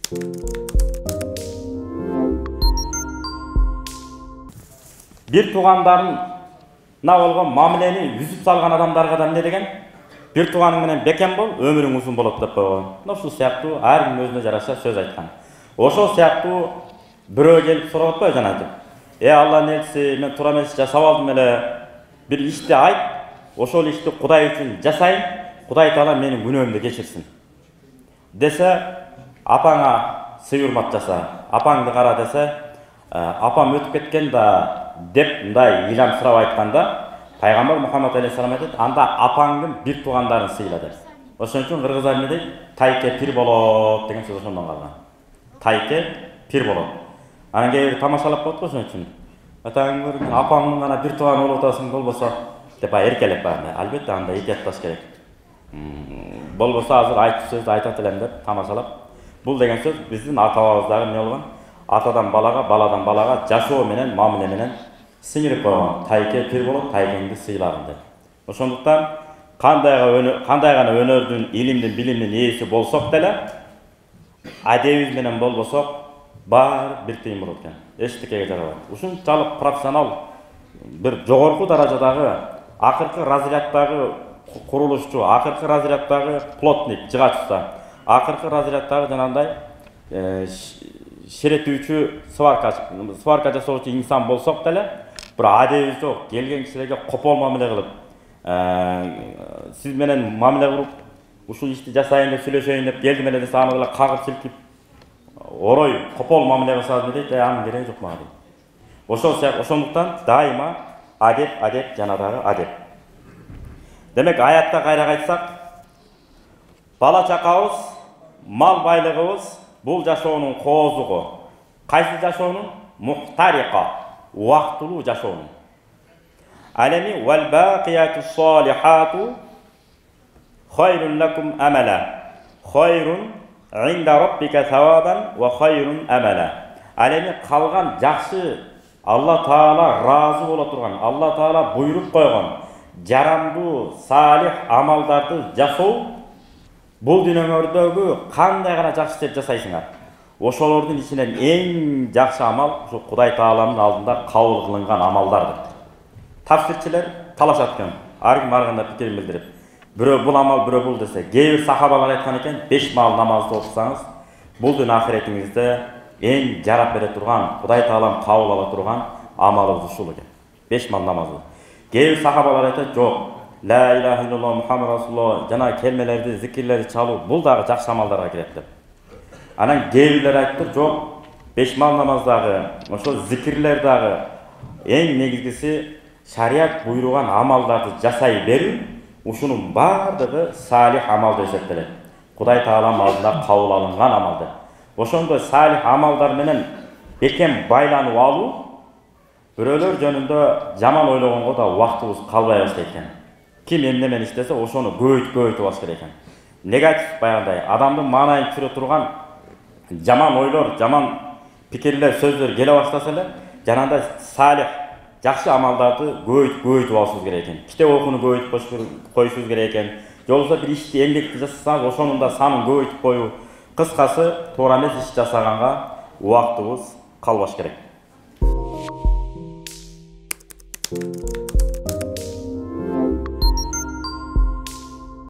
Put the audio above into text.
Bir tuğandarına olgan mamileni yüzüp salgan adamlarga da ne degen? Bir tuğanın menen beken bol, ömürüň uzun bolot dep koygan. Ошол сыяктуу ар ким өзүнө жараша сөз айткан. Ошол сыяктуу бирөө келип сурап атпайбы жана айтып. Алланын элчиси, мен туура эмес жасап алдым эле. Bir ишти айт, ошол ишти Кудай үчүн жасайм, Кудай Таала менин күнөөмдү кечирсин. Десе, апаңа сый-урмат жаса, апаңды кара десе, апам өтүп кеткен да деп мындай илам сурап айтканда, Пайгамбар Мухаммад алейхиссалам айтат, анда апаңдын бир туугандарын сыйла деп. Ошон үчүн кыргыздар эмне дейт? Тайке пир болот деген сөз ошондон калган. Тайке пир болот. Анан кээ бир тамашалап коет го ошон үчүн. Атаң көрүп, апаңдын гана бир тууганы болуп атасың болбосо деп эркелеп барганда, албетте анда эки атташ керек. Болбосо азыр айтып сөздү айтат элем деп тамашалап. Бул деген сөз биздин ата-бабабыздагы эмне болгон? Атадан балага, баладан балага жашоо менен, мамиле менен сиңирип койгон. Тайке пир болот, тайкеңди сыйлагын деп. Ошондуктан кандай гана өнөрдүн, илимдин, билимдин ээси болсок деле, адебиз менен болбосок, баары бир тыйын болот экен. Эчтекеге жарабайт. Ушунчалык профессионал бир жогорку даражадагы, акыркы разряддагы курулушчу, акыркы разряддагы плотник, жыгаччы, акыркы разряддагы жанагындай шеретүүчү, сварка жасоочу инсан болсок деле, бир адебиз жок, келген кишилерге копол мамиле кылып, сиз менен мамиле кылып, ушул ишти жасайын деп сүйлөшөйүн деп келдим эле десе, аны эле кагып силкип, орой, копол мамиле кылсаңыз дейт, анын кереги жок мага дейт. Ошондуктан дайыма адеп жана дагы адеп. Демек, аятта кайра айтсак, бала чакабыз, мал байлыгыбыз бул жашоонун коозугу. Кайсы жашоонун? Мухтарика, убактылуу жашоонун. Алеми вал бакияту салихату хайрун лакум амала. Хайрун инда раббика савабан ва хайрун амала. Алеми калган жакшы, Алла Таала разы боло турган, Алла Таала буйруп койгон жарамдуу, салих амалдарды жасоо бул дүйнөңөрдөгү кандай гана жакшы ишти жасайсыңар. Ошолордун ичинен эң жакшы амал ушу Кудай Тааланын алдында кабыл кылынган амалдардыр. Тафсирчилер талашат экен, ар ким ар кандай пикирин билдирип. Бирөө бул амал, бирөө бул десе, кээ бир сахабалар айткан экен, 5 мал намазды окусаңыз, бул дүнү ахиретиңизде эң жарап бере турган, Кудай Таалам кабыл ала турган амалыбыз ушул экен. 5 мал намазы. Кээ бир сахабалар айтат, жок, ла илаха иллаллах Мухаммад расулуллах жана келмелерди, зикирлерди чалуу, бул дагы жакшы амалдарга кирет деп. Анан кээ бирлер айтты, жок, 5 мал намаздагы, ошол зикирлер дагы эң негизгиси шарият буйруган амалдарды жасай берүү, ушунун бардыгы салих амал деп эсептелет. Кудай Тааланын алдында кабыл алынган амал деп. Ошондой салих амалдар менен бекем байланып алуу, бирөөлөр жөнүндө жаман ойлогонго да убактыбыз калбай баштайт экен. Ким эмне менен иштесе, ошону көбөйтүп алыш керек экен. Негатив баягындай адамдын маанайын түшүрө турган жаман ойлор, жаман пикирлер, сөздөр келе баштаса эле, жанагындай салих, жакшы амалдарды көбөйтүп алышыбыз керек экен. Китеп окууну көбөйтүп коюшубуз керек экен. Же болбосо бир ишти, эмгекти жасасаңыз, ошонун да санын көбөйтүп коюу. Кыскасы, туура эмес иш жасаганга убактыбыз калбаш керек.